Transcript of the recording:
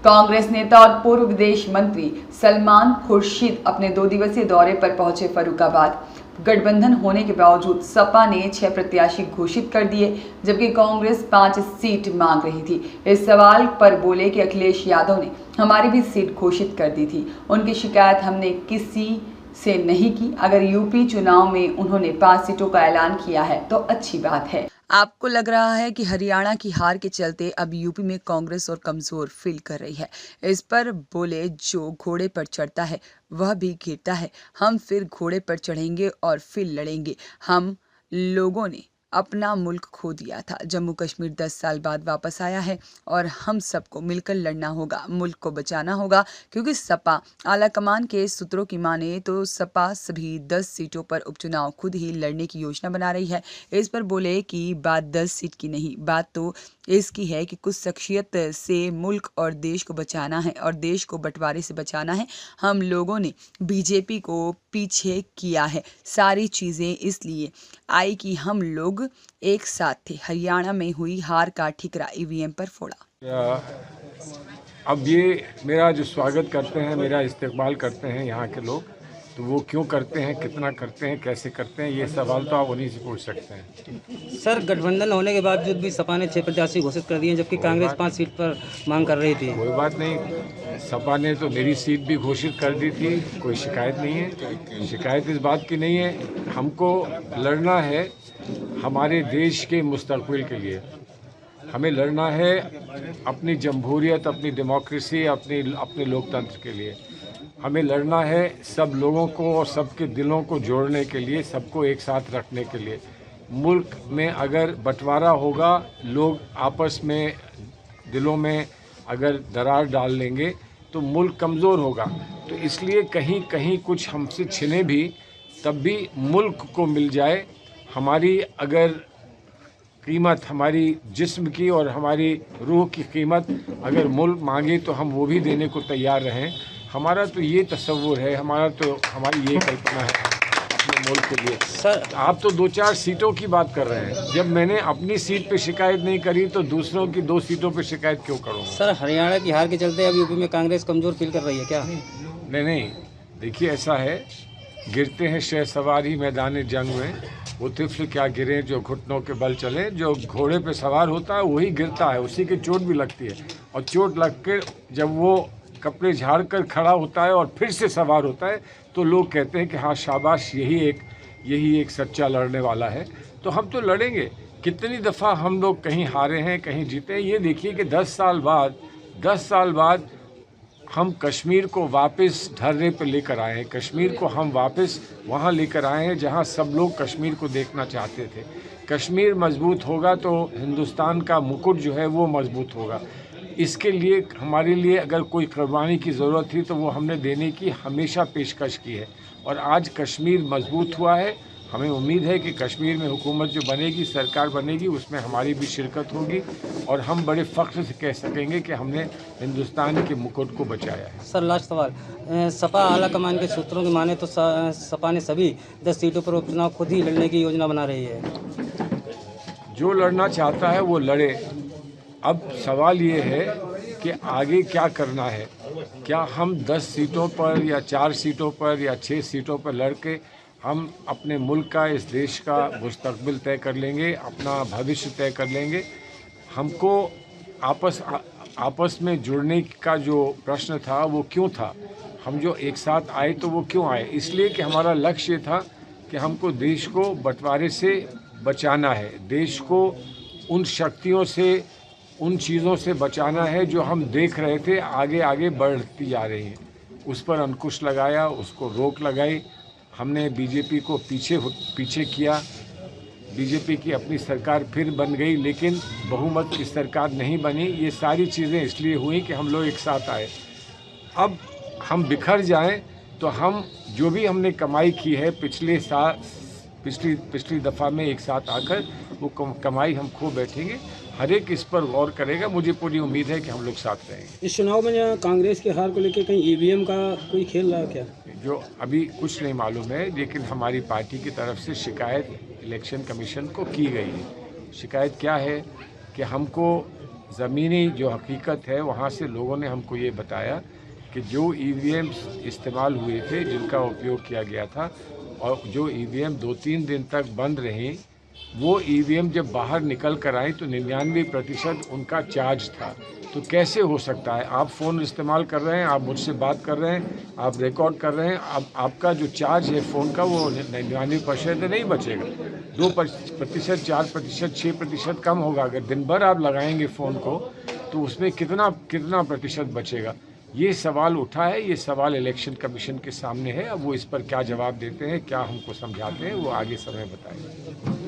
कांग्रेस नेता और पूर्व विदेश मंत्री सलमान खुर्शीद अपने 2 दिवसीय दौरे पर पहुंचे फर्रुखाबाद। गठबंधन होने के बावजूद सपा ने 6 प्रत्याशी घोषित कर दिए, जबकि कांग्रेस 5 सीट मांग रही थी। इस सवाल पर बोले कि अखिलेश यादव ने हमारी भी सीट घोषित कर दी थी। उनकी शिकायत हमने किसी से नहीं की। अगर यूपी चुनाव में उन्होंने 5 सीटों का ऐलान किया है तो अच्छी बात है। आपको लग रहा है कि हरियाणा की हार के चलते अब यूपी में कांग्रेस और कमजोर फील कर रही है। इस पर बोले, जो घोड़े पर चढ़ता है वह भी गिरता है। हम फिर घोड़े पर चढ़ेंगे और फिर लड़ेंगे। हम लोगों ने अपना मुल्क खो दिया था। जम्मू कश्मीर 10 साल बाद वापस आया है और हम सबको मिलकर लड़ना होगा, मुल्क को बचाना होगा। क्योंकि सपा आलाकमान के सूत्रों की माने तो सपा सभी 10 सीटों पर उपचुनाव खुद ही लड़ने की योजना बना रही है। इस पर बोले कि बात 10 सीट की नहीं, बात तो इसकी है कि कुछ शख्सियत से मुल्क और देश को बचाना है और देश को बंटवारे से बचाना है। हम लोगों ने बीजेपी को पीछे किया है। सारी चीज़ें इसलिए आई कि हम लोग एक साथ थे। हरियाणा में हुई हार का ठिकरा ईवीएम पर फोड़ा। अब ये मेरा जो स्वागत करते हैं, मेरा इस्तकबाल करते हैं यहाँ के लोग, तो वो क्यों करते हैं, कितना करते हैं, कैसे करते हैं, ये सवाल तो आप उन्हीं से पूछ सकते हैं। सर, गठबंधन होने के बावजूद भी सपा ने 6 प्रत्याशी घोषित कर दिए, जबकि कांग्रेस 5 सीट पर मांग कर रही थी। कोई बात नहीं, सपा ने तो मेरी सीट भी घोषित कर दी थी, कोई शिकायत नहीं है। शिकायत इस बात की नहीं है, हमको लड़ना है हमारे देश के मुस्तकबिल के लिए। हमें लड़ना है अपनी जमहूरियत, अपनी डेमोक्रेसी, अपने लोकतंत्र के लिए। हमें लड़ना है सब लोगों को और सबके दिलों को जोड़ने के लिए, सबको एक साथ रखने के लिए। मुल्क में अगर बंटवारा होगा, लोग आपस में दिलों में अगर दरार डाल लेंगे तो मुल्क कमज़ोर होगा। तो इसलिए कहीं कहीं कुछ हमसे छिने भी, तब भी मुल्क को मिल जाए। हमारी अगर कीमत, हमारी जिस्म की और हमारी रूह की कीमत अगर मुल्क मांगे तो हम वो भी देने को तैयार रहें। हमारा तो ये तसव्वुर है, हमारी ये कल्पना है अपने मुल्क के लिए। सर, आप तो 2-4 सीटों की बात कर रहे हैं। जब मैंने अपनी सीट पे शिकायत नहीं करी तो दूसरों की 2 सीटों पे शिकायत क्यों करूँगा? सर, हरियाणा की हार के चलते अब यूपी में कांग्रेस कमजोर फील कर रही है क्या? नहीं, देखिए ऐसा है, गिरते हैं शहसवार ही मैदान जंग में, वो तिफल क्या गिरे जो घुटनों के बल चले। जो घोड़े पे सवार होता है वही गिरता है, उसी की चोट भी लगती है। और चोट लग के जब वो कपड़े झाड़ कर खड़ा होता है और फिर से सवार होता है तो लोग कहते हैं कि हाँ शाबाश, यही एक सच्चा लड़ने वाला है। तो हम तो लड़ेंगे। कितनी दफ़ा हम लोग कहीं हारे हैं, कहीं जीते हैं। ये देखिए कि 10 साल बाद हम कश्मीर को वापस धरने पर लेकर आए हैं। कश्मीर को हम वापस वहाँ लेकर आए हैं जहाँ सब लोग कश्मीर को देखना चाहते थे। कश्मीर मजबूत होगा तो हिंदुस्तान का मुकुट जो है वो मजबूत होगा। इसके लिए हमारे लिए अगर कोई कुर्बानी की ज़रूरत थी तो वो हमने देने की हमेशा पेशकश की है। और आज कश्मीर मजबूत हुआ है। हमें उम्मीद है कि कश्मीर में हुकूमत जो बनेगी, सरकार बनेगी, उसमें हमारी भी शिरकत होगी और हम बड़े फ़ख्र से कह सकेंगे कि हमने हिंदुस्तान के मुकुट को बचाया है। सर, लास्ट सवाल, सपा आलाकमान के सूत्रों की माने तो सपा ने सभी 10 सीटों पर उपचुनाव खुद ही लड़ने की योजना बना रही है। जो लड़ना चाहता है वो लड़े। अब सवाल ये है कि आगे क्या करना है। क्या हम 10 सीटों पर या 4 सीटों पर या 6 सीटों पर लड़ के हम अपने मुल्क का, इस देश का मुस्तकबिल तय कर लेंगे, अपना भविष्य तय कर लेंगे? हमको आपस में जुड़ने का जो प्रश्न था वो क्यों था? हम जो एक साथ आए तो वो क्यों आए? इसलिए कि हमारा लक्ष्य था कि हमको देश को बंटवारे से बचाना है, देश को उन शक्तियों से, उन चीज़ों से बचाना है जो हम देख रहे थे आगे बढ़ती जा रही हैं। उस पर अंकुश लगाया, उसको रोक लगाई। हमने बीजेपी को पीछे किया। बीजेपी की अपनी सरकार फिर बन गई, लेकिन बहुमत की सरकार नहीं बनी। ये सारी चीज़ें इसलिए हुई कि हम लोग एक साथ आए। अब हम बिखर जाएं तो हम जो भी हमने कमाई की है पिछली दफ़ा में एक साथ आकर, वो कमाई हम खो बैठेंगे। हर एक इस पर गौर करेगा। मुझे पूरी उम्मीद है कि हम लोग साथ रहेंगे। इस चुनाव में कांग्रेस की हार को लेकर कहीं ईवीएम का कोई खेल रहा है क्या? जो अभी कुछ नहीं मालूम है, लेकिन हमारी पार्टी की तरफ से शिकायत इलेक्शन कमीशन को की गई है। शिकायत क्या है कि हमको ज़मीनी जो हकीकत है वहाँ से लोगों ने हमको ये बताया कि जो ईवीएम इस्तेमाल हुए थे, जिनका उपयोग किया गया था, और जो ईवीएम 2-3 दिन तक बंद रहीं, वो ईवीएम जब बाहर निकल कर आई तो 99% उनका चार्ज था। तो कैसे हो सकता है? आप फ़ोन इस्तेमाल कर रहे हैं, आप मुझसे बात कर रहे हैं, आप रिकॉर्ड कर रहे हैं, अब आपका जो चार्ज है फ़ोन का वो 99% नहीं बचेगा, 2%, 4%, 6% कम होगा। अगर दिन भर आप लगाएंगे फ़ोन को तो उसमें कितना प्रतिशत बचेगा? ये सवाल उठा है, ये सवाल इलेक्शन कमीशन के सामने है। अब वो इस पर क्या जवाब देते हैं, क्या हमको समझाते हैं, वो आगे समय बताएगा।